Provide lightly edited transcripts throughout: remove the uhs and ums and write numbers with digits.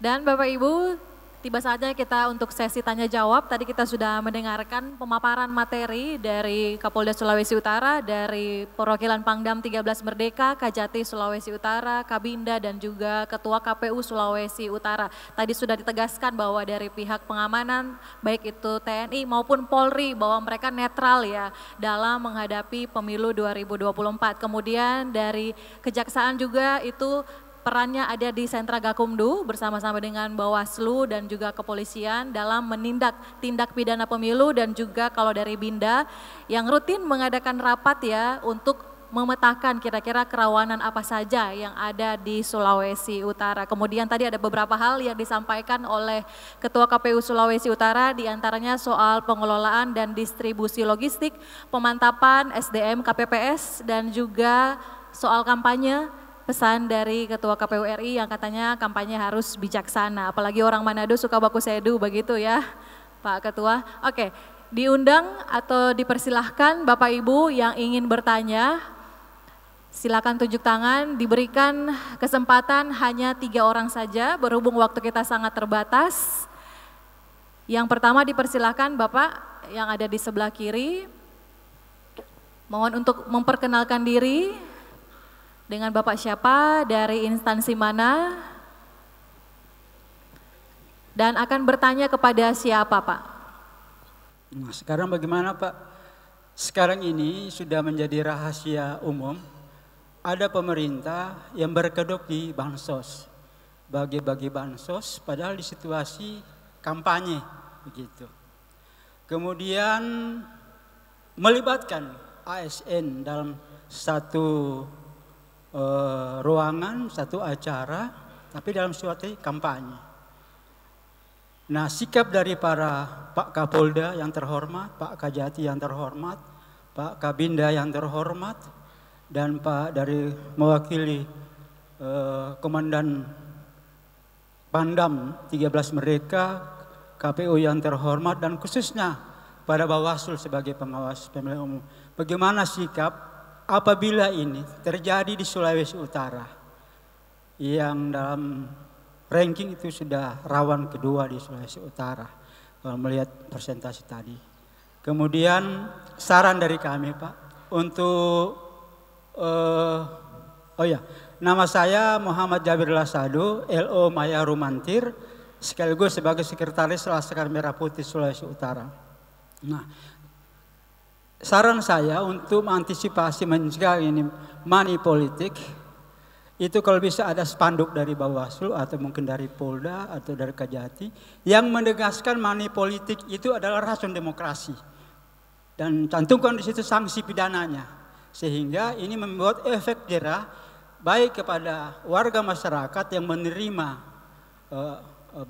Dan Bapak Ibu, tiba saatnya kita untuk sesi tanya jawab. Tadi kita sudah mendengarkan pemaparan materi dari Kapolda Sulawesi Utara, dari perwakilan Pangdam 13 Merdeka, Kajati Sulawesi Utara, Kabinda dan juga Ketua KPU Sulawesi Utara. Tadi sudah ditegaskan bahwa dari pihak pengamanan, baik itu TNI maupun Polri, bahwa mereka netral ya dalam menghadapi pemilu 2024. Kemudian dari Kejaksaan juga itu perannya ada di Sentra Gakumdu bersama-sama dengan Bawaslu dan juga kepolisian dalam menindak tindak pidana pemilu, dan juga kalau dari Binda yang rutin mengadakan rapat ya untuk memetakan kira-kira kerawanan apa saja yang ada di Sulawesi Utara. Kemudian tadi ada beberapa hal yang disampaikan oleh Ketua KPU Sulawesi Utara, diantaranya soal pengelolaan dan distribusi logistik, pemantapan SDM KPPS, dan juga soal kampanye. Pesan dari Ketua KPU RI yang katanya kampanye harus bijaksana, apalagi orang Manado suka baku sedu begitu ya Pak Ketua. Oke, diundang atau dipersilahkan Bapak Ibu yang ingin bertanya, silakan tunjuk tangan, diberikan kesempatan hanya 3 orang saja berhubung waktu kita sangat terbatas. Yang pertama dipersilahkan Bapak yang ada di sebelah kiri, mohon untuk memperkenalkan diri. Dengan Bapak siapa, dari instansi mana, dan akan bertanya kepada siapa Pak? Nah, sekarang bagaimana Pak? Sekarang ini sudah menjadi rahasia umum, ada pemerintah yang berkedok di bansos, bagi-bagi bansos padahal di situasi kampanye begitu. Kemudian melibatkan ASN dalam satu ruangan, satu acara, tapi dalam suatu kampanye. Nah, sikap dari para Pak Kapolda yang terhormat, Pak Kajati yang terhormat, Pak Kabinda yang terhormat, dan Pak dari mewakili Komandan Pangdam 13 Merdeka, KPU yang terhormat, dan khususnya pada Bawaslu sebagai pengawas pemilihan umum. Bagaimana sikap apabila ini terjadi di Sulawesi Utara yang dalam ranking itu sudah rawan kedua di Sulawesi Utara kalau melihat persentase tadi. Kemudian saran dari kami Pak untuk nama saya Muhammad Jabir Lasado, LO Maya Rumantir, sekaligus sebagai sekretaris Laskar Merah Putih Sulawesi Utara. Nah, saran saya untuk mengantisipasi mencegah ini money politik, itu kalau bisa ada spanduk dari Bawaslu atau mungkin dari Polda atau dari Kajati yang menegaskan money politik itu adalah racun demokrasi, dan cantumkan di situ sanksi pidananya, sehingga ini membuat efek jerah baik kepada warga masyarakat yang menerima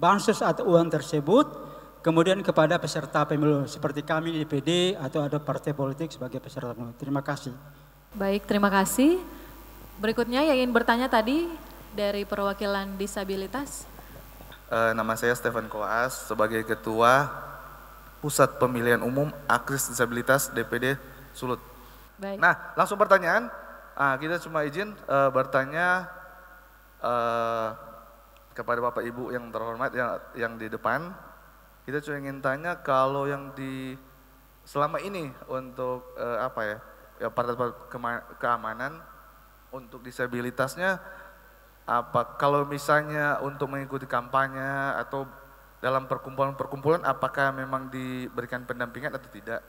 bansos atau uang tersebut, kemudian kepada peserta pemilu seperti kami di DPD atau ada partai politik sebagai peserta pemilu. Terima kasih. Baik, terima kasih. Berikutnya yang ingin bertanya tadi dari perwakilan disabilitas. Nama saya Stefan Koas sebagai Ketua Pusat Pemilihan Umum Akris Disabilitas DPD Sulut. Baik. Nah, langsung pertanyaan. Kita cuma izin bertanya kepada Bapak Ibu yang terhormat yang di depan. Kita cuma ingin tanya kalau yang di selama ini untuk partai keamanan untuk disabilitasnya, kalau misalnya untuk mengikuti kampanye atau dalam perkumpulan-perkumpulan, apakah memang diberikan pendampingan atau tidak?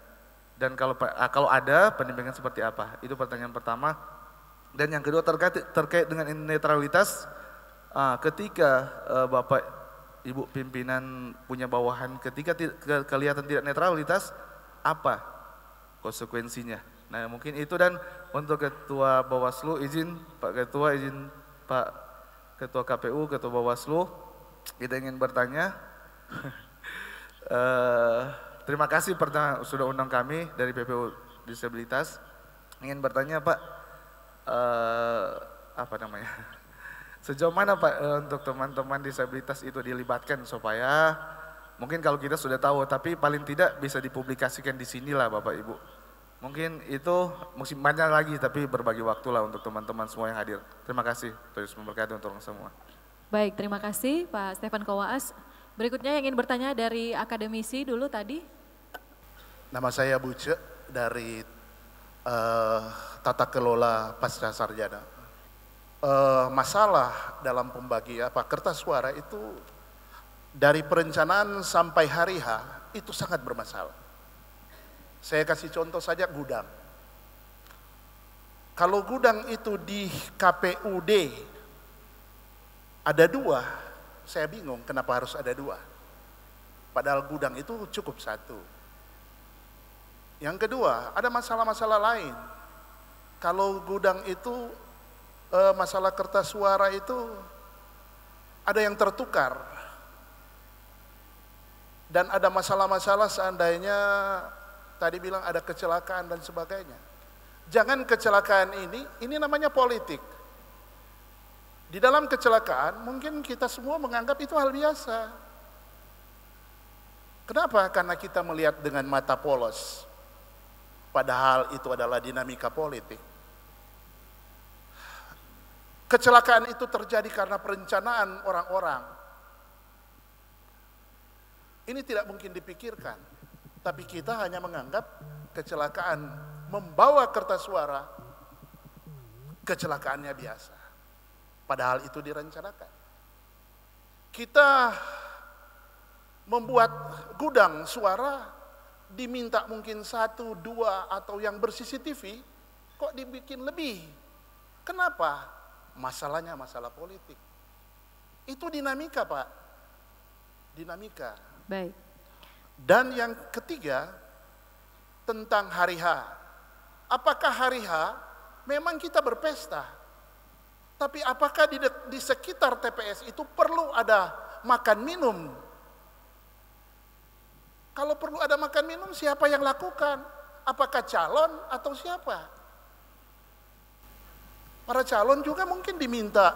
Dan kalau ada pendampingan seperti apa? Itu pertanyaan pertama. Dan yang kedua terkait dengan netralitas, ketika Bapak Ibu pimpinan punya bawahan, ketika kelihatan tidak netralitas, apa konsekuensinya? Nah, mungkin itu. Dan untuk Ketua Bawaslu, izin Pak Ketua, izin Pak Ketua KPU, Ketua Bawaslu, kita ingin bertanya. Terima kasih sudah undang kami dari PPU Disabilitas. Ingin bertanya Pak, sejauh mana Pak untuk teman-teman disabilitas itu dilibatkan supaya mungkin kalau kita sudah tahu tapi paling tidak bisa dipublikasikan di sinilah Bapak Ibu. Mungkin itu mesti banyak lagi tapi berbagi waktu lah untuk teman-teman semua yang hadir. Terima kasih. Terus memberkati untuk semua. Baik, terima kasih Pak Stefan Kowaas. Berikutnya yang ingin bertanya dari akademisi dulu tadi. Nama saya Buce dari Tata Kelola Pasca Sarjana. Masalah dalam pembagian kertas suara itu dari perencanaan sampai hari H itu sangat bermasalah. Saya kasih contoh saja gudang. Kalau gudang itu di KPUD ada 2, saya bingung kenapa harus ada 2. Padahal gudang itu cukup 1. Yang kedua, ada masalah-masalah lain. Kalau gudang itu masalah kertas suara itu ada yang tertukar. Dan ada masalah-masalah seandainya tadi bilang ada kecelakaan dan sebagainya. Jangan kecelakaan ini namanya politik. Di dalam kecelakaan mungkin kita semua menganggap itu hal biasa. Kenapa? Karena kita melihat dengan mata polos. Padahal itu adalah dinamika politik. Kecelakaan itu terjadi karena perencanaan orang-orang. Ini tidak mungkin dipikirkan. Tapi kita hanya menganggap kecelakaan membawa kertas suara, kecelakaannya biasa. Padahal itu direncanakan. Kita membuat gudang suara, diminta mungkin 1, 2 atau yang ber-CCTV, kok dibikin lebih. Kenapa? Masalahnya masalah politik. Itu dinamika, Pak. Dinamika. Baik. Dan yang ketiga, tentang hari H. Apakah hari H memang kita berpesta? Tapi apakah di sekitar TPS itu perlu ada makan minum? Kalau perlu ada makan minum, siapa yang lakukan? Apakah calon atau siapa? Para calon juga mungkin diminta,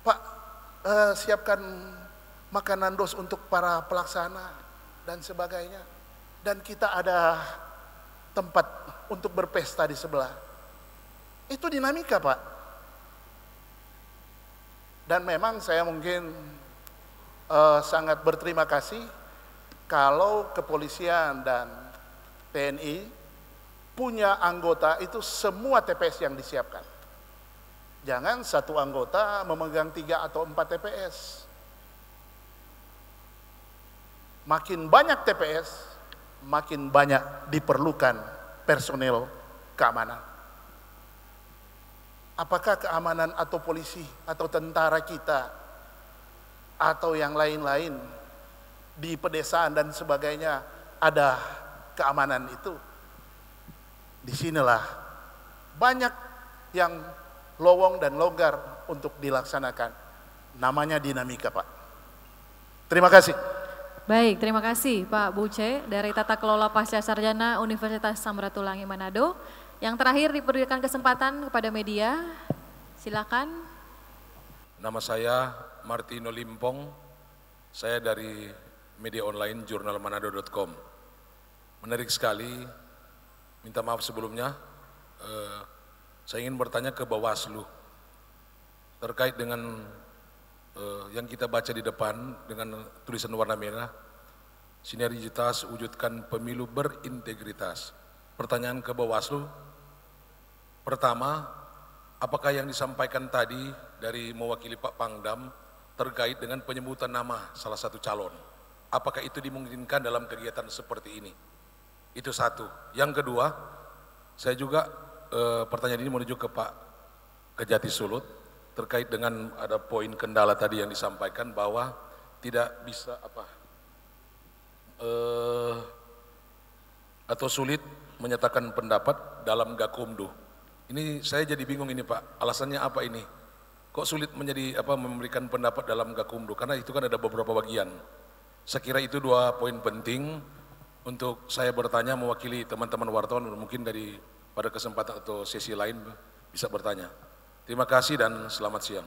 Pak, siapkan makanan dos untuk para pelaksana dan sebagainya. Dan kita ada tempat untuk berpesta di sebelah. Itu dinamika, Pak. Dan memang saya mungkin sangat berterima kasih kalau kepolisian dan TNI punya anggota itu semua TPS yang disiapkan. Jangan satu anggota memegang 3 atau 4 TPS. Makin banyak TPS, makin banyak diperlukan personel keamanan. Apakah keamanan atau polisi atau tentara kita atau yang lain-lain di pedesaan dan sebagainya ada keamanan itu? Disinilah banyak yang lowong dan longgar untuk dilaksanakan. Namanya dinamika, Pak. Terima kasih. Baik, terima kasih Pak Buce dari Tata Kelola Pasca Sarjana Universitas Samratulangi Manado. Yang terakhir diberikan kesempatan kepada media, silakan. Nama saya Martino Limpong, saya dari media online jurnalmanado.com. Menarik sekali, minta maaf sebelumnya, saya ingin bertanya ke Bawaslu terkait dengan yang kita baca di depan dengan tulisan warna merah, sinergitas wujudkan pemilu berintegritas. Pertanyaan ke Bawaslu, pertama, apakah yang disampaikan tadi dari mewakili Pak Pangdam terkait dengan penyebutan nama salah satu calon? Apakah itu dimungkinkan dalam kegiatan seperti ini? Itu satu. Yang kedua, saya juga pertanyaan ini menuju ke Pak Kejati Sulut terkait dengan ada poin kendala tadi yang disampaikan bahwa tidak bisa atau sulit menyatakan pendapat dalam Gakumdu. Ini saya jadi bingung ini Pak, alasannya apa ini? Kok sulit memberikan pendapat dalam Gakumdu? Karena itu kan ada beberapa bagian. Saya kira itu 2 poin penting untuk saya bertanya mewakili teman-teman wartawan, mungkin pada kesempatan atau sesi lain bisa bertanya. Terima kasih dan selamat siang.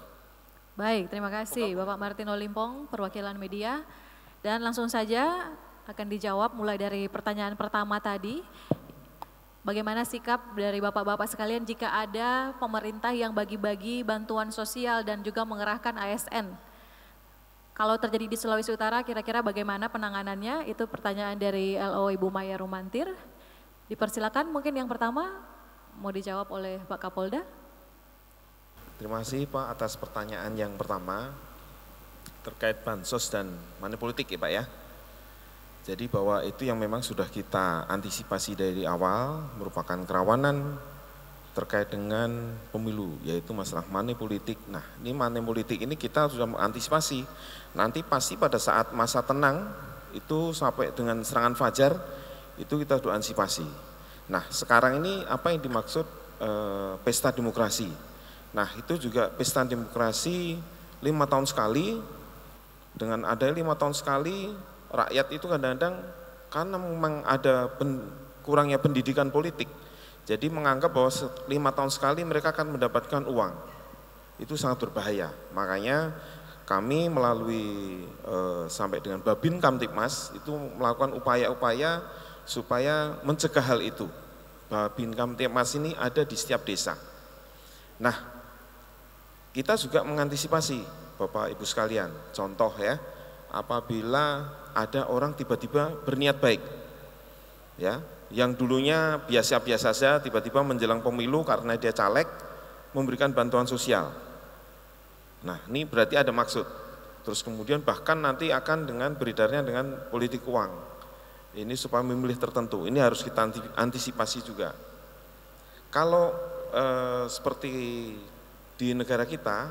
Baik, terima kasih Bapak Martino Limpong, perwakilan media. Dan langsung saja akan dijawab mulai dari pertanyaan pertama tadi. Bagaimana sikap dari Bapak-Bapak sekalian jika ada pemerintah yang bagi-bagi bantuan sosial dan juga mengerahkan ASN? Kalau terjadi di Sulawesi Utara, kira-kira bagaimana penanganannya? Itu pertanyaan dari LO Ibu Maya Rumantir. Dipersilakan mungkin yang pertama mau dijawab oleh Pak Kapolda. Terima kasih Pak atas pertanyaan yang pertama terkait bansos dan money politik ya Pak ya. Jadi bahwa itu yang memang sudah kita antisipasi dari awal merupakan kerawanan terkait dengan pemilu, yaitu masalah money politik. Nah ini money politik ini kita sudah mengantisipasi, nanti pasti pada saat masa tenang itu sampai dengan serangan fajar itu kita sudah antisipasi. Nah sekarang ini apa yang dimaksud pesta demokrasi. Nah itu juga pesta demokrasi 5 tahun sekali, dengan ada 5 tahun sekali rakyat itu kadang-kadang karena memang ada kurangnya pendidikan politik, jadi menganggap bahwa 5 tahun sekali mereka akan mendapatkan uang. Itu sangat berbahaya. Makanya kami melalui sampai dengan Babin Kamtipmas itu melakukan upaya-upaya supaya mencegah hal itu. Babin Kamtipmas ini ada di setiap desa. Nah, kita juga mengantisipasi Bapak Ibu sekalian. Contoh ya, apabila ada orang tiba-tiba berniat baik, ya, yang dulunya biasa-biasa saja tiba-tiba menjelang pemilu karena dia caleg memberikan bantuan sosial. Nah, ini berarti ada maksud. Terus kemudian bahkan nanti akan dengan beredarnya dengan politik uang. Ini supaya memilih tertentu. Ini harus kita antisipasi juga. Kalau seperti di negara kita,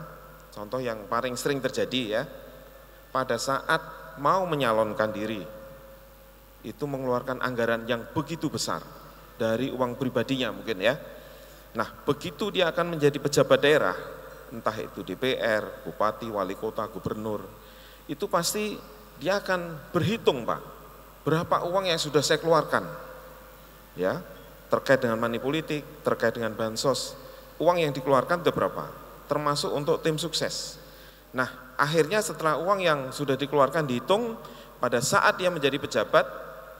contoh yang paling sering terjadi ya, pada saat mau menyalonkan diri, itu mengeluarkan anggaran yang begitu besar dari uang pribadinya mungkin ya. Nah begitu dia akan menjadi pejabat daerah, entah itu DPR, bupati, wali kota, gubernur, itu pasti dia akan berhitung Pak, berapa uang yang sudah saya keluarkan, ya, terkait dengan money politik, terkait dengan bansos, uang yang dikeluarkan itu berapa, termasuk untuk tim sukses. Nah akhirnya setelah uang yang sudah dikeluarkan dihitung, pada saat dia menjadi pejabat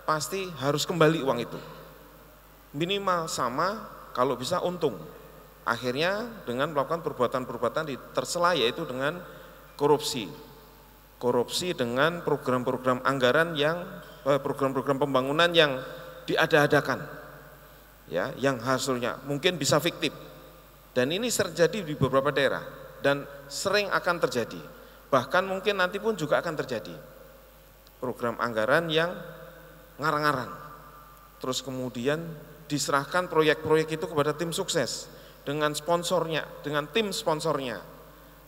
pasti harus kembali uang itu, minimal sama, kalau bisa untung. Akhirnya dengan melakukan perbuatan-perbuatan tersela, yaitu dengan korupsi dengan program-program anggaran yang program-program pembangunan yang diada-adakan, ya, yang hasilnya mungkin bisa fiktif, dan ini terjadi di beberapa daerah dan sering akan terjadi, bahkan mungkin nanti pun juga akan terjadi program anggaran yang ngarang-ngarang, terus kemudian diserahkan proyek-proyek itu kepada tim sukses dengan sponsornya, dengan tim sponsornya.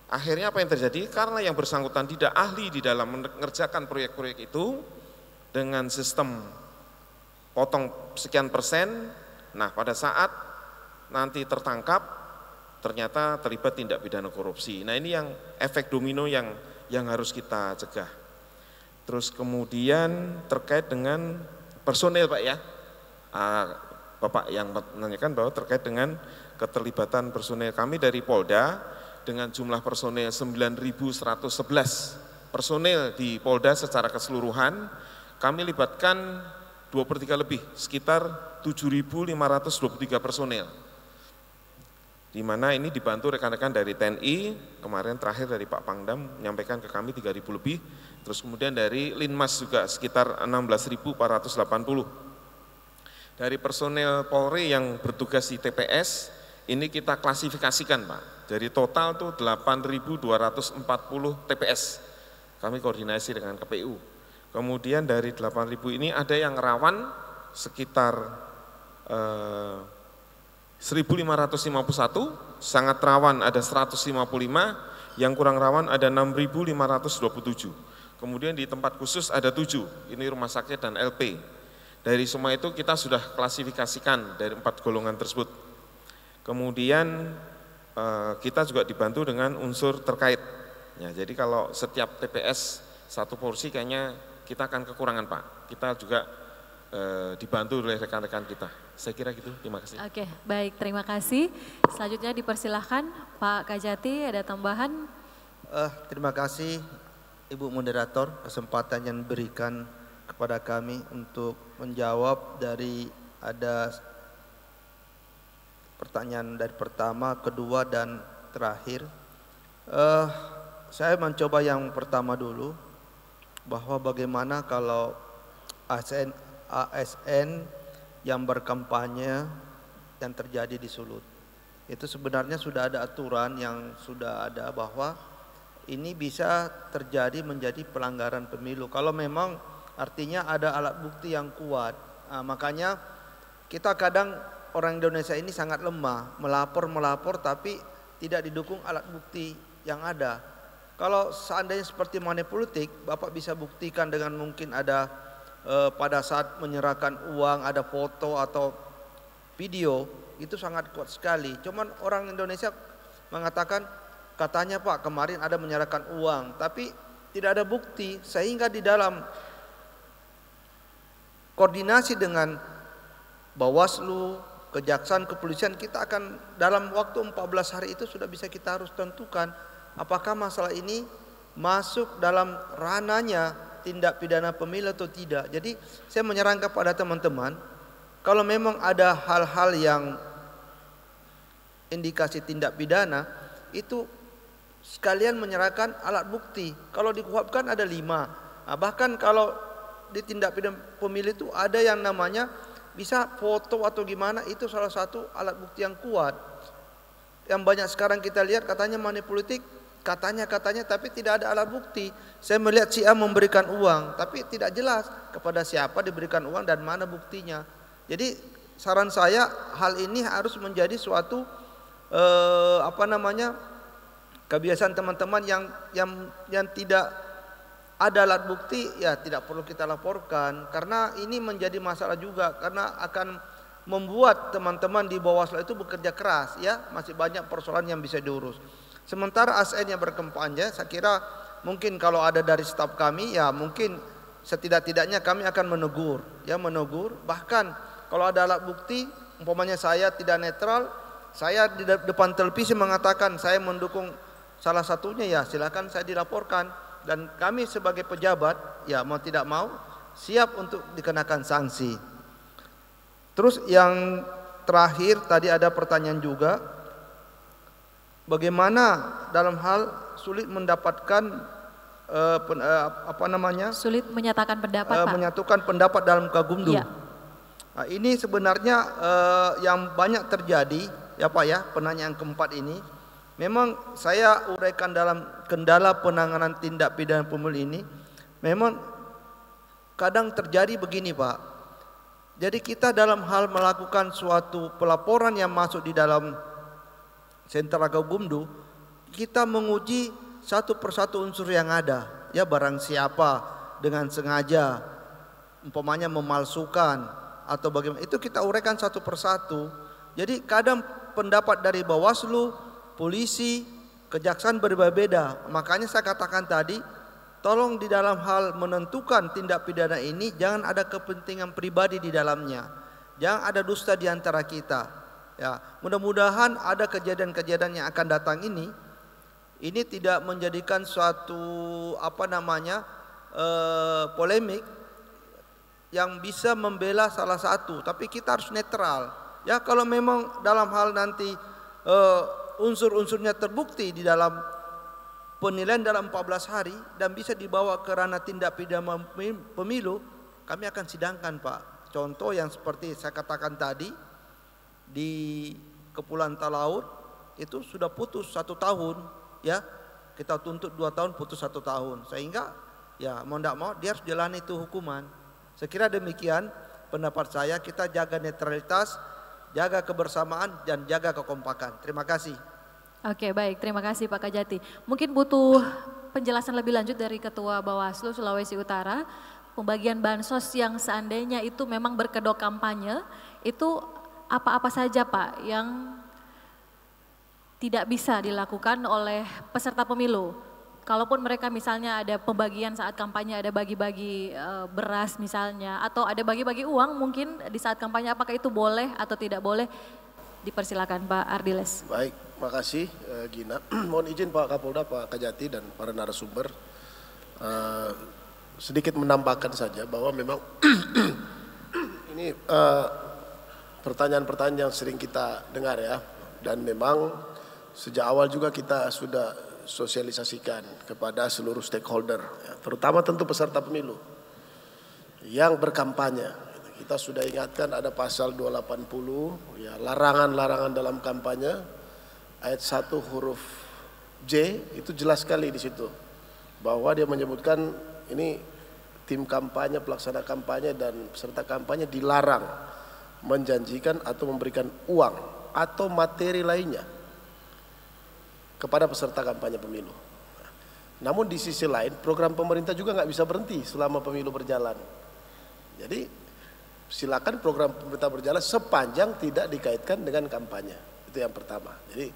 Akhirnya apa yang terjadi? Karena yang bersangkutan tidak ahli di dalam mengerjakan proyek-proyek itu dengan sistem potong sekian persen, nah pada saat nanti tertangkap ternyata terlibat tindak pidana korupsi. Nah ini yang efek domino yang harus kita cegah. Terus kemudian terkait dengan personel Pak ya, Bapak yang menanyakan bahwa terkait dengan keterlibatan personel kami dari Polda dengan jumlah personel 9.111 personel di Polda secara keseluruhan, kami libatkan 2/3 lebih, sekitar 7.523 personel. Di mana ini dibantu rekan-rekan dari TNI, kemarin terakhir dari Pak Pangdam menyampaikan ke kami 3.000 lebih, terus kemudian dari Linmas juga sekitar 16.480. Dari personel Polri yang bertugas di TPS, ini kita klasifikasikan Pak, dari total tuh 8.240 TPS, kami koordinasi dengan KPU. Kemudian dari 8.000 ini ada yang rawan sekitar 1.551, sangat rawan ada 155, yang kurang rawan ada 6.527. Kemudian di tempat khusus ada 7, ini rumah sakit dan LP. Dari semua itu kita sudah klasifikasikan dari 4 golongan tersebut. Kemudian kita juga dibantu dengan unsur terkait. Ya, jadi kalau setiap TPS satu porsi kayaknya kita akan kekurangan Pak. Kita juga dibantu oleh rekan-rekan kita. Saya kira gitu, terima kasih. Oke, baik, terima kasih. Selanjutnya dipersilahkan Pak Kajati, ada tambahan? Terima kasih Ibu Moderator, kesempatan yang diberikan kepada kami untuk menjawab dari ada pertanyaan dari pertama, kedua, dan terakhir. Saya mencoba yang pertama dulu, bahwa bagaimana kalau ASN yang berkampanye yang terjadi di Sulut. Itu sebenarnya sudah ada aturan yang sudah ada bahwa ini bisa terjadi menjadi pelanggaran pemilu. Kalau memang artinya ada alat bukti yang kuat. Makanya kita kadang orang Indonesia ini sangat lemah, melapor tapi tidak didukung alat bukti yang ada. Kalau seandainya seperti money politik, Bapak bisa buktikan dengan mungkin ada pada saat menyerahkan uang ada foto atau video, itu sangat kuat sekali. Cuman orang Indonesia mengatakan katanya Pak kemarin ada menyerahkan uang, tapi tidak ada bukti, sehingga di dalam koordinasi dengan Bawaslu, Kejaksaan, Kepolisian, kita akan dalam waktu 14 hari itu sudah bisa kita harus tentukan apakah masalah ini masuk dalam ranahnya tindak pidana pemilu atau tidak. Jadi saya menyarankan kepada teman-teman, kalau memang ada hal-hal yang indikasi tindak pidana, itu sekalian menyerahkan alat bukti. Kalau di KUHP kan ada 5. Bahkan kalau di tindak pidana pemilu itu ada yang namanya bisa foto atau gimana, itu salah satu alat bukti yang kuat. Yang banyak sekarang kita lihat katanya money politik, katanya tapi tidak ada alat bukti. Saya melihat si A memberikan uang tapi tidak jelas kepada siapa diberikan uang dan mana buktinya. Jadi saran saya hal ini harus menjadi suatu kebiasaan teman-teman yang tidak ada alat bukti, ya tidak perlu kita laporkan, karena ini menjadi masalah juga, karena akan membuat teman-teman di Bawaslu itu bekerja keras, ya masih banyak persoalan yang bisa diurus. Sementara ASN yang berkampanye, saya kira mungkin kalau ada dari staf kami, ya mungkin setidak-tidaknya kami akan menegur. Bahkan kalau ada alat bukti, umpamanya saya tidak netral, saya di depan televisi mengatakan saya mendukung salah satunya, ya silakan saya dilaporkan. Dan kami sebagai pejabat, ya mau tidak mau, siap untuk dikenakan sanksi. Terus yang terakhir tadi ada pertanyaan juga, bagaimana dalam hal sulit mendapatkan sulit menyatakan pendapat, Pak. Menyatukan pendapat dalam Kagumdu. Ya. Nah, ini sebenarnya yang banyak terjadi, ya Pak ya, penanyaan keempat ini. Memang saya uraikan dalam kendala penanganan tindak pidana pemilu ini, memang kadang terjadi begini Pak. Jadi kita dalam hal melakukan suatu pelaporan yang masuk di dalam sentra Kagumdu, kita menguji satu persatu unsur yang ada. Ya barang siapa dengan sengaja umpamanya memalsukan atau bagaimana, itu kita uraikan satu persatu. Jadi kadang pendapat dari Bawaslu, polisi, kejaksaan berbeda-beda. Makanya saya katakan tadi, tolong di dalam hal menentukan tindak pidana ini jangan ada kepentingan pribadi di dalamnya. Jangan ada dusta di antara kita. Ya, mudah-mudahan ada kejadian-kejadian yang akan datang ini tidak menjadikan suatu polemik yang bisa membela salah satu, tapi kita harus netral. Ya, kalau memang dalam hal nanti unsur-unsurnya terbukti di dalam penilaian dalam 14 hari dan bisa dibawa ke ranah tindak pidana pemilu, kami akan sidangkan Pak. Contoh yang seperti saya katakan tadi, di Kepulauan Talaut itu sudah putus 1 tahun, ya kita tuntut 2 tahun, putus 1 tahun, sehingga ya mau tidak mau dia harus jalani itu hukuman. Saya kira demikian pendapat saya, kita jaga netralitas, jaga kebersamaan dan jaga kekompakan. Terima kasih. Oke, baik, terima kasih Pak Kajati. Mungkin butuh penjelasan lebih lanjut dari Ketua Bawaslu Sulawesi Utara, pembagian bansos yang seandainya itu memang berkedok kampanye, itu apa-apa saja Pak yang tidak bisa dilakukan oleh peserta pemilu? Kalaupun mereka misalnya ada pembagian saat kampanye, ada bagi-bagi beras misalnya, atau ada bagi-bagi uang mungkin di saat kampanye, apakah itu boleh atau tidak boleh? Dipersilakan Pak Ardiles. Baik, makasih Gina. Mohon izin Pak Kapolda, Pak Kajati dan para narasumber. Sedikit menambahkan saja bahwa memang ini pertanyaan-pertanyaan yang sering kita dengar ya. Dan memang sejak awal juga kita sudah sosialisasikan kepada seluruh stakeholder, ya, terutama tentu peserta pemilu yang berkampanye. Kita sudah ingatkan ada pasal 280, ya, larangan-larangan dalam kampanye, ayat 1 huruf J itu jelas sekali di situ bahwa dia menyebutkan ini tim kampanye, pelaksana kampanye dan peserta kampanye dilarang menjanjikan atau memberikan uang atau materi lainnya kepada peserta kampanye pemilu. Namun di sisi lain program pemerintah juga nggak bisa berhenti selama pemilu berjalan. Jadi silakan program pemerintah berjalan sepanjang tidak dikaitkan dengan kampanye. Itu yang pertama. Jadi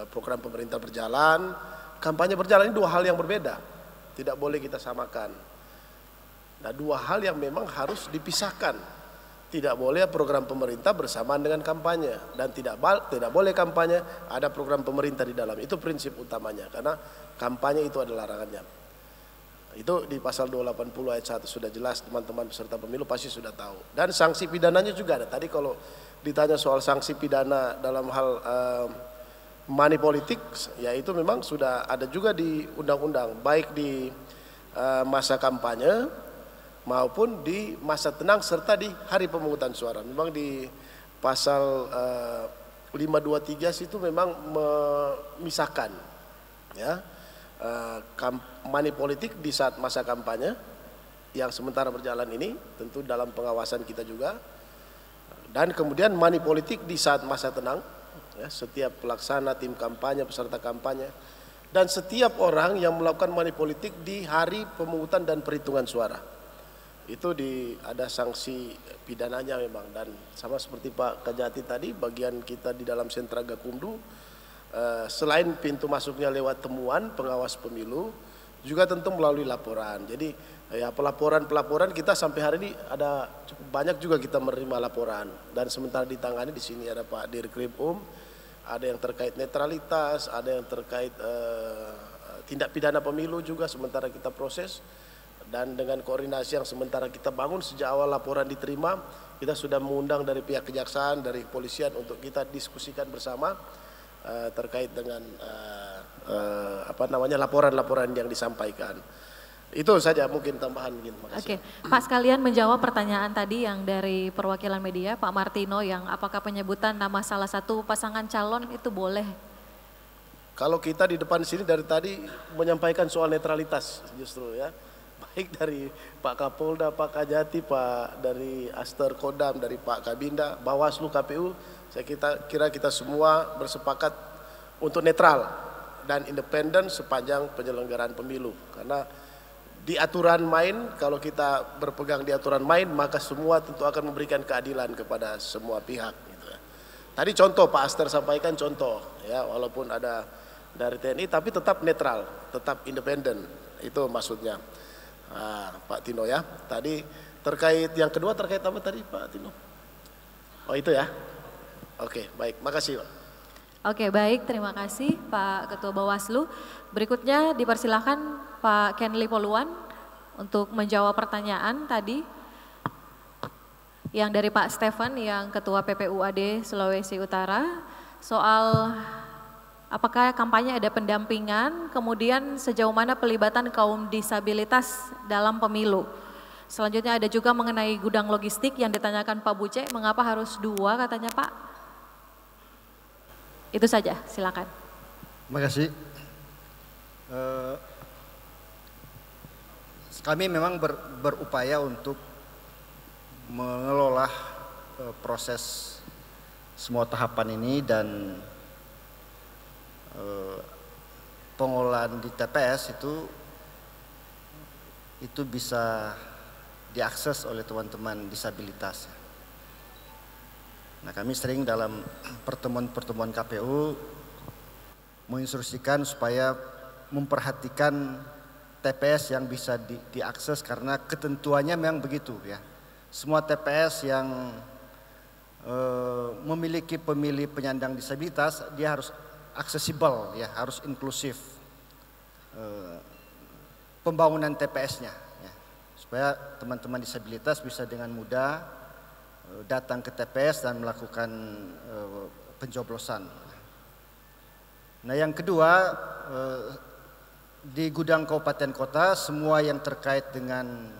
program pemerintah berjalan, kampanye berjalan, ini dua hal yang berbeda. Tidak boleh kita samakan. Nah, dua hal yang memang harus dipisahkan. Tidak boleh program pemerintah bersamaan dengan kampanye, dan tidak boleh kampanye ada program pemerintah di dalam. Itu prinsip utamanya, karena kampanye itu adalah larangannya. Itu di pasal 280 ayat 1 sudah jelas, teman-teman peserta pemilu pasti sudah tahu. Dan sanksi pidananya juga ada. Tadi kalau ditanya soal sanksi pidana dalam hal money politik, ya itu memang sudah ada juga di undang-undang, baik di masa kampanye maupun di masa tenang serta di hari pemungutan suara. Memang di pasal 523 itu memang memisahkan, ya, money politik di saat masa kampanye yang sementara berjalan ini tentu dalam pengawasan kita juga, dan kemudian money politik di saat masa tenang, ya, setiap pelaksana, tim kampanye, peserta kampanye, dan setiap orang yang melakukan money politik di hari pemungutan dan perhitungan suara. Itu ada sanksi pidananya memang. Dan sama seperti Pak Kajati tadi, bagian kita di dalam sentra Gakumdu, selain pintu masuknya lewat temuan pengawas pemilu, juga tentu melalui laporan. Jadi ya pelaporan kita sampai hari ini ada cukup banyak juga kita menerima laporan. Dan sementara ditangani di sini ada Pak Dirkrim ada yang terkait netralitas, ada yang terkait tindak pidana pemilu juga sementara kita proses. Dan dengan koordinasi yang sementara kita bangun sejak awal laporan diterima, kita sudah mengundang dari pihak kejaksaan, dari kepolisian untuk kita diskusikan bersama terkait dengan laporan-laporan yang disampaikan. Itu saja mungkin tambahan. Oke, Pak sekalian menjawab pertanyaan tadi yang dari perwakilan media, Pak Martino, yang apakah penyebutan nama salah satu pasangan calon itu boleh? Kalau kita di depan sini dari tadi menyampaikan soal netralitas justru, ya. Baik dari Pak Kapolda, Pak Kajati, Pak dari Aster Kodam, dari Pak Kabinda, Bawaslu, KPU, saya kira kita semua bersepakat untuk netral dan independen sepanjang penyelenggaraan pemilu. Karena di aturan main, kalau kita berpegang di aturan main, maka semua tentu akan memberikan keadilan kepada semua pihak. Gitu ya. Tadi contoh Pak Aster sampaikan contoh, ya, walaupun ada dari TNI, tapi tetap netral, tetap independen. Itu maksudnya. Pak Tino, ya. Tadi terkait yang kedua terkait apa tadi Pak Tino? Oh itu ya. Oke, baik. Makasih Pak. Oke, baik. Terima kasih Pak Ketua Bawaslu. Berikutnya dipersilahkan Pak Kenli Poluan untuk menjawab pertanyaan tadi yang dari Pak Stefan yang Ketua PPUAD Sulawesi Utara soal apakah kampanye ada pendampingan, kemudian sejauh mana pelibatan kaum disabilitas dalam pemilu. Selanjutnya ada juga mengenai gudang logistik yang ditanyakan Pak Buce, mengapa harus 2 katanya Pak? Itu saja, silakan. Terima kasih. Kami memang berupaya untuk mengelola proses semua tahapan ini, dan pengolahan di TPS itu bisa diakses oleh teman-teman disabilitas. Nah, kami sering dalam pertemuan-pertemuan KPU menginstruksikan supaya memperhatikan TPS yang bisa diakses karena ketentuannya memang begitu, ya. Semua TPS yang memiliki pemilih penyandang disabilitas dia harus aksesibel, ya, harus inklusif pembangunan TPS-nya, ya, supaya teman-teman disabilitas bisa dengan mudah datang ke TPS dan melakukan pencoblosan. Nah, yang kedua, di gudang kabupaten kota semua yang terkait dengan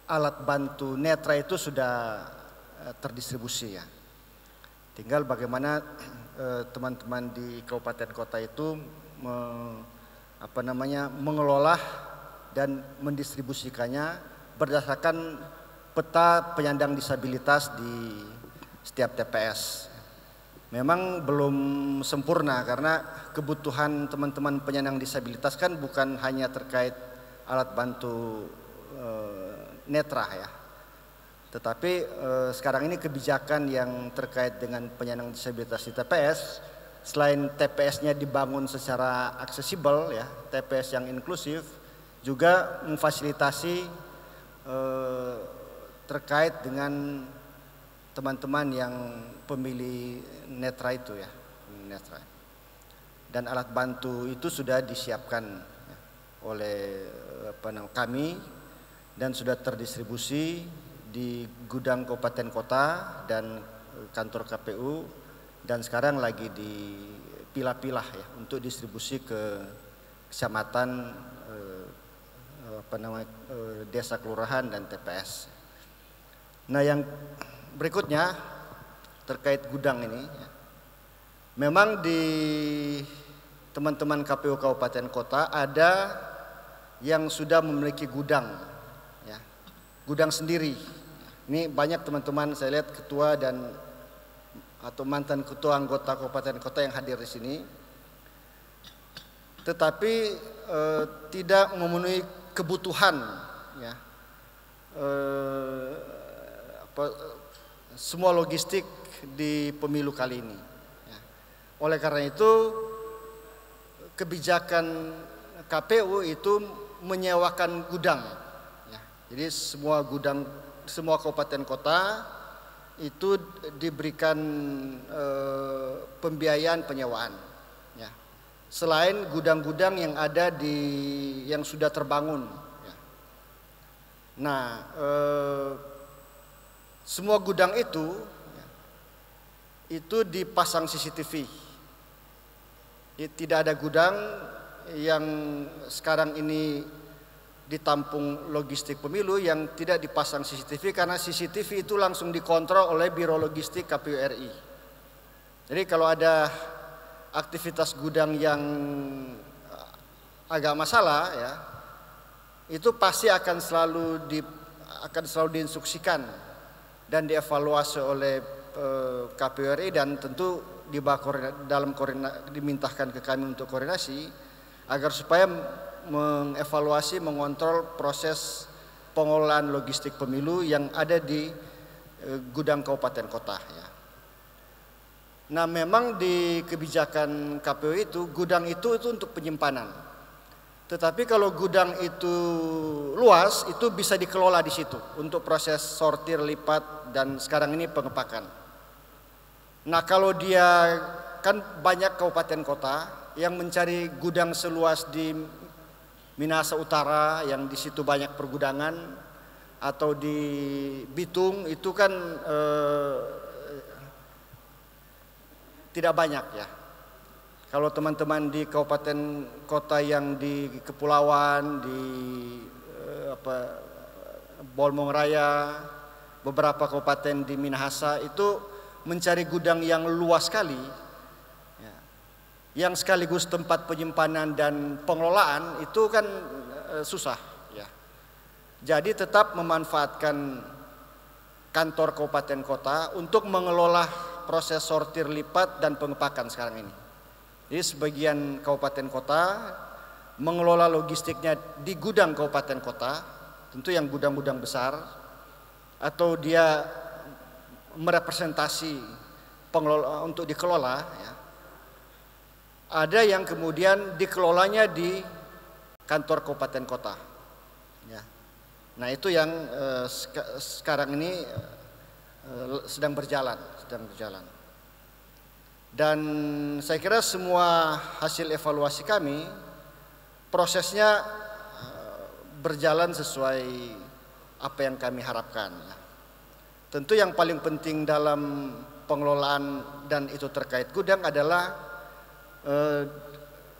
alat bantu netra itu sudah terdistribusi ya. Tinggal bagaimana teman-teman di kabupaten kota itu mengelola dan mendistribusikannya berdasarkan peta penyandang disabilitas di setiap TPS. Memang belum sempurna karena kebutuhan teman-teman penyandang disabilitas kan bukan hanya terkait alat bantu netra ya. Tetapi sekarang ini kebijakan yang terkait dengan penyandang disabilitas di TPS, selain TPS-nya dibangun secara aksesibel ya, TPS yang inklusif, juga memfasilitasi terkait dengan teman-teman yang pemilih netra itu ya, netra. Dan alat bantu itu sudah disiapkan ya, oleh kami dan sudah terdistribusi di gudang kabupaten kota dan kantor KPU, dan sekarang lagi dipilah-pilah ya untuk distribusi ke kecamatan, desa kelurahan dan TPS. Nah, yang berikutnya terkait gudang ini, memang di teman-teman KPU Kabupaten Kota ada yang sudah memiliki gudang, ya, gudang sendiri. Ini banyak teman-teman saya lihat ketua dan atau mantan ketua anggota Kabupaten Kota yang hadir di sini, tetapi tidak memenuhi kebutuhan, ya, semua logistik di pemilu kali ini. Ya. Oleh karena itu kebijakan KPU itu menyewakan gudang. Ya. Jadi semua gudang, semua kabupaten kota itu diberikan pembiayaan penyewaan. Ya. Selain gudang-gudang yang ada yang sudah terbangun. Ya. Nah, semua gudang itu dipasang CCTV. Tidak ada gudang yang sekarang ini ditampung logistik pemilu yang tidak dipasang CCTV, karena CCTV itu langsung dikontrol oleh Biro Logistik KPU RI. Jadi kalau ada aktivitas gudang yang agak masalah ya, itu pasti akan selalu diinstruksikan dan dievaluasi oleh KPU RI, dan tentu dimintakan ke kami untuk koordinasi agar supaya mengevaluasi, mengontrol proses pengelolaan logistik pemilu yang ada di gudang kabupaten kota ya. Nah, memang di kebijakan KPU itu gudang itu untuk penyimpanan. Tetapi kalau gudang itu luas, itu bisa dikelola di situ untuk proses sortir, lipat, dan sekarang ini pengepakan. Nah, kalau dia kan banyak kabupaten kota yang mencari gudang seluas di Minahasa Utara yang di situ banyak pergudangan, atau di Bitung itu kan tidak banyak ya. Kalau teman-teman di kabupaten kota yang di kepulauan, di Bolmong Raya, beberapa kabupaten di Minahasa itu mencari gudang yang luas sekali, ya, yang sekaligus tempat penyimpanan dan pengelolaan itu kan susah. Ya. Jadi tetap memanfaatkan kantor kabupaten kota untuk mengelola proses sortir, lipat, dan pengepakan sekarang ini. Jadi sebagian kabupaten kota mengelola logistiknya di gudang kabupaten kota, tentu yang gudang-gudang besar, atau dia merepresentasi pengelola untuk dikelola. Ya. Ada yang kemudian dikelolanya di kantor kabupaten kota. Ya. Nah, itu yang sekarang ini sedang berjalan. Dan saya kira semua hasil evaluasi kami, prosesnya berjalan sesuai apa yang kami harapkan. tentu yang paling penting dalam pengelolaan dan itu terkait gudang adalah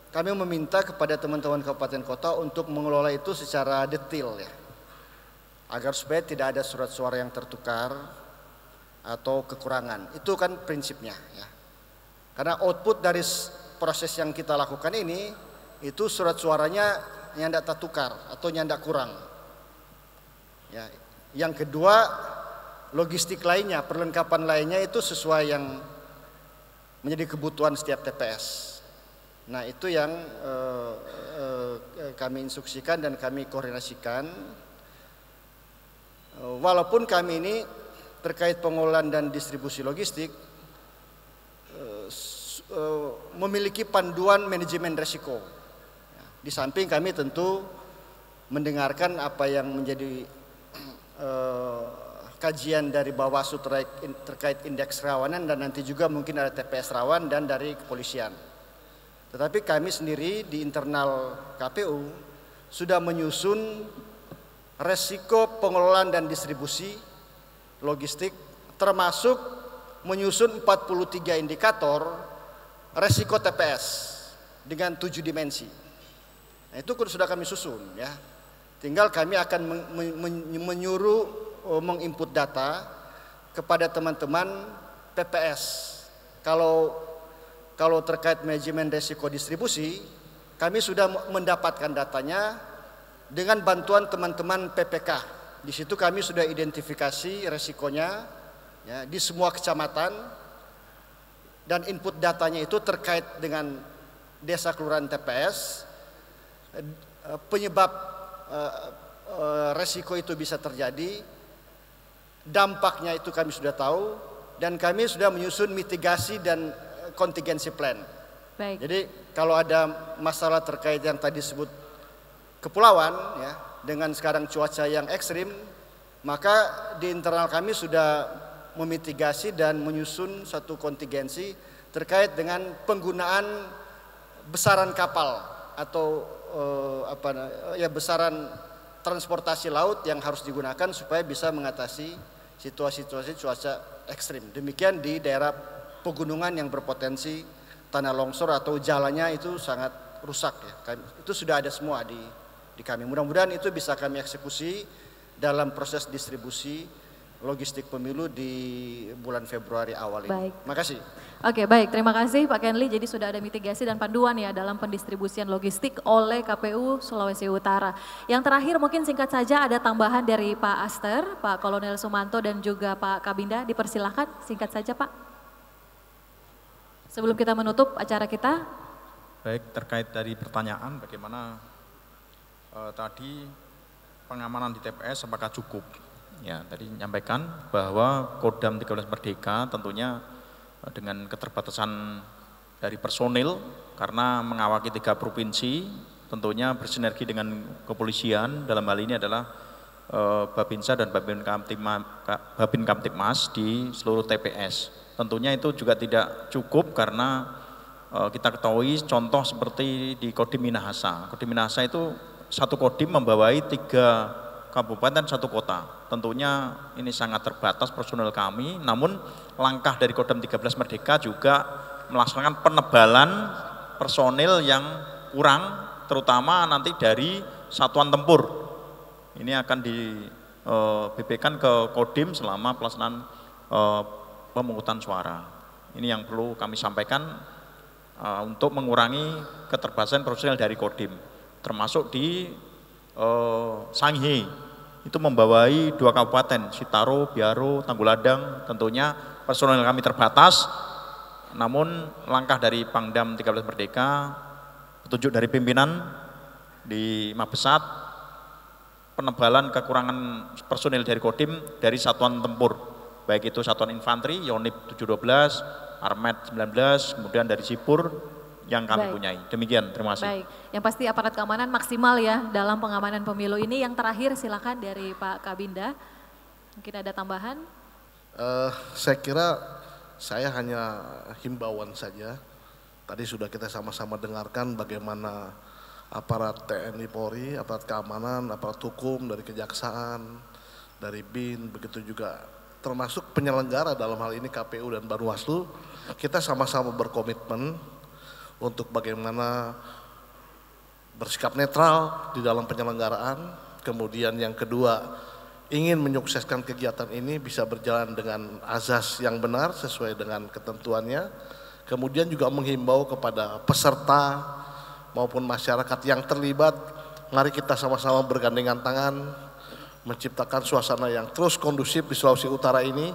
kami meminta kepada teman-teman kabupaten kota untuk mengelola itu secara detail ya, agar supaya tidak ada surat suara yang tertukar atau kekurangan. Itu kan prinsipnya ya. Karena output dari proses yang kita lakukan ini itu surat suaranya nyandak tertukar atau nyandak kurang. Ya. Yang kedua, logistik lainnya, perlengkapan lainnya itu sesuai yang menjadi kebutuhan setiap TPS. Nah itu yang kami instruksikan dan kami koordinasikan. Walaupun kami ini terkait pengolahan dan distribusi logistik memiliki panduan manajemen risiko. Di samping kami tentu mendengarkan apa yang menjadi kajian dari Bawaslu terkait indeks kerawanan dan nanti juga mungkin ada TPS rawan dan dari kepolisian. Tetapi kami sendiri di internal KPU sudah menyusun resiko pengelolaan dan distribusi logistik, termasuk menyusun 43 indikator resiko TPS dengan 7 dimensi. Nah, itu sudah kami susun ya. Tinggal kami akan menyuruh menginput data kepada teman-teman PPS. Kalau terkait manajemen risiko distribusi, kami sudah mendapatkan datanya dengan bantuan teman-teman PPK. Di situ kami sudah identifikasi resikonya ya, di semua kecamatan, dan input datanya itu terkait dengan desa kelurahan TPS, penyebab resiko itu bisa terjadi, dampaknya itu kami sudah tahu, dan kami sudah menyusun mitigasi dan contingency plan. Baik. Jadi kalau ada masalah terkait yang tadi disebut kepulauan ya, dengan sekarang cuaca yang ekstrim, maka di internal kami sudah memitigasi dan menyusun satu kontingensi terkait dengan penggunaan besaran kapal atau besaran transportasi laut yang harus digunakan supaya bisa mengatasi situasi-situasi cuaca ekstrim. Demikian di daerah pegunungan yang berpotensi tanah longsor atau jalannya itu sangat rusak ya. Itu sudah ada semua di kami. Mudah-mudahan itu bisa kami eksekusi dalam proses distribusi logistik pemilu di bulan Februari awal ini. Baik. Makasih. Oke, baik. Terima kasih Pak Kenli. Jadi sudah ada mitigasi dan panduan ya dalam pendistribusian logistik oleh KPU Sulawesi Utara. Yang terakhir mungkin singkat saja ada tambahan dari Pak Aster, Pak Kolonel Sumanto dan juga Pak Kabinda. Dipersilahkan singkat saja Pak. Sebelum kita menutup acara kita. Baik, terkait dari pertanyaan bagaimana tadi pengamanan di TPS apakah cukup? Ya, tadi menyampaikan bahwa Kodam 13 Merdeka tentunya dengan keterbatasan dari personil karena mengawaki 3 provinsi, tentunya bersinergi dengan kepolisian, dalam hal ini adalah Babinsa dan Babin Kamtipmas di seluruh TPS. Tentunya itu juga tidak cukup karena kita ketahui contoh seperti di Kodim Minahasa. Kodim Minahasa itu satu kodim membawai 3 kabupaten 1 kota. Tentunya ini sangat terbatas personel kami, namun langkah dari Kodam 13 Merdeka juga melaksanakan penebalan personil yang kurang, terutama nanti dari satuan tempur. Ini akan di BP-kan ke Kodim selama pelaksanaan pemungutan suara. Ini yang perlu kami sampaikan untuk mengurangi keterbatasan personil dari Kodim, termasuk di Sanghe itu membawai 2 kabupaten, Sitaro, Biaro, Tangguladang. Tentunya personel kami terbatas, namun langkah dari Pangdam 13 Merdeka, petunjuk dari pimpinan di Mabesat, penebalan kekurangan personil dari Kodim dari satuan tempur, baik itu satuan infanteri, Yonif 712, Armet 19, kemudian dari Sipur yang kami punyai. Demikian, terima kasih. Baik, yang pasti aparat keamanan maksimal ya dalam pengamanan pemilu ini. Yang terakhir silakan dari Pak Kabinda, mungkin ada tambahan? Saya kira saya hanya himbauan saja. Tadi sudah kita sama-sama dengarkan bagaimana aparat TNI Polri, aparat keamanan, aparat hukum dari Kejaksaan, dari BIN, begitu juga termasuk penyelenggara dalam hal ini KPU dan Bawaslu, kita sama-sama berkomitmen untuk bagaimana bersikap netral di dalam penyelenggaraan. Kemudian yang kedua, ingin menyukseskan kegiatan ini bisa berjalan dengan azas yang benar sesuai dengan ketentuannya. Kemudian juga menghimbau kepada peserta maupun masyarakat yang terlibat, mari kita sama-sama bergandengan tangan menciptakan suasana yang terus kondusif di Sulawesi Utara ini,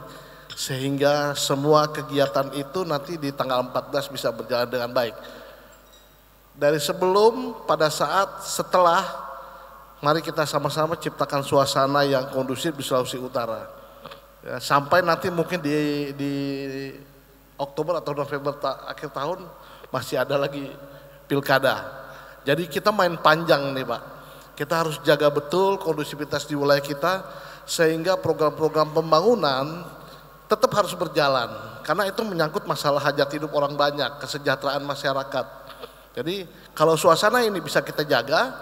sehingga semua kegiatan itu nanti di tanggal 14 bisa berjalan dengan baik. Dari sebelum, pada saat, setelah, mari kita sama-sama ciptakan suasana yang kondusif di Sulawesi Utara. Ya, sampai nanti mungkin di Oktober atau November akhir tahun masih ada lagi pilkada. Jadi kita main panjang nih Pak. Kita harus jaga betul kondusivitas di wilayah kita sehingga program-program pembangunan tetap harus berjalan. Karena itu menyangkut masalah hajat hidup orang banyak, kesejahteraan masyarakat. Jadi kalau suasana ini bisa kita jaga,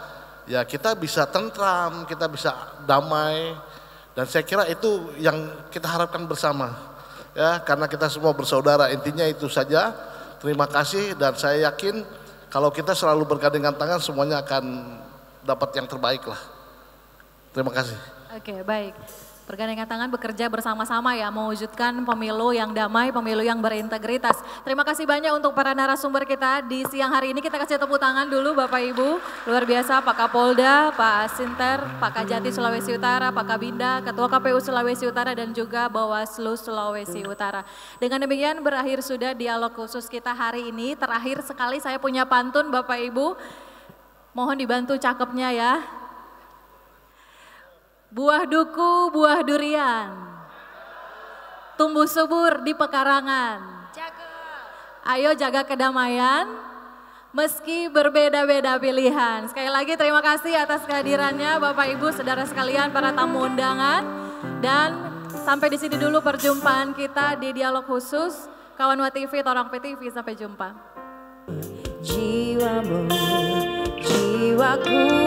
ya kita bisa tentram, kita bisa damai. Dan saya kira itu yang kita harapkan bersama. Ya, karena kita semua bersaudara, intinya itu saja. Terima kasih dan saya yakin kalau kita selalu bergandengan tangan semuanya akan dapat yang terbaik lah. Terima kasih. Oke, baik. Bergandengan tangan bekerja bersama-sama ya, mewujudkan pemilu yang damai, pemilu yang berintegritas. Terima kasih banyak untuk para narasumber kita di siang hari ini. Kita kasih tepuk tangan dulu Bapak Ibu. Luar biasa Pak Kapolda, Pak Asinter, Pak Kajati Sulawesi Utara, Pak Kabinda, Ketua KPU Sulawesi Utara dan juga Bawaslu Sulawesi Utara. Dengan demikian berakhir sudah dialog khusus kita hari ini. Terakhir sekali saya punya pantun Bapak Ibu. Mohon dibantu cakepnya ya. Buah duku, buah durian, tumbuh subur di pekarangan. Ayo jaga kedamaian, meski berbeda-beda pilihan. Sekali lagi terima kasih atas kehadirannya Bapak Ibu, saudara sekalian, para tamu undangan. Dan sampai di sini dulu perjumpaan kita di dialog khusus. Kawan WTV, Torang PTV, sampai jumpa. Jiwamu, jiwaku.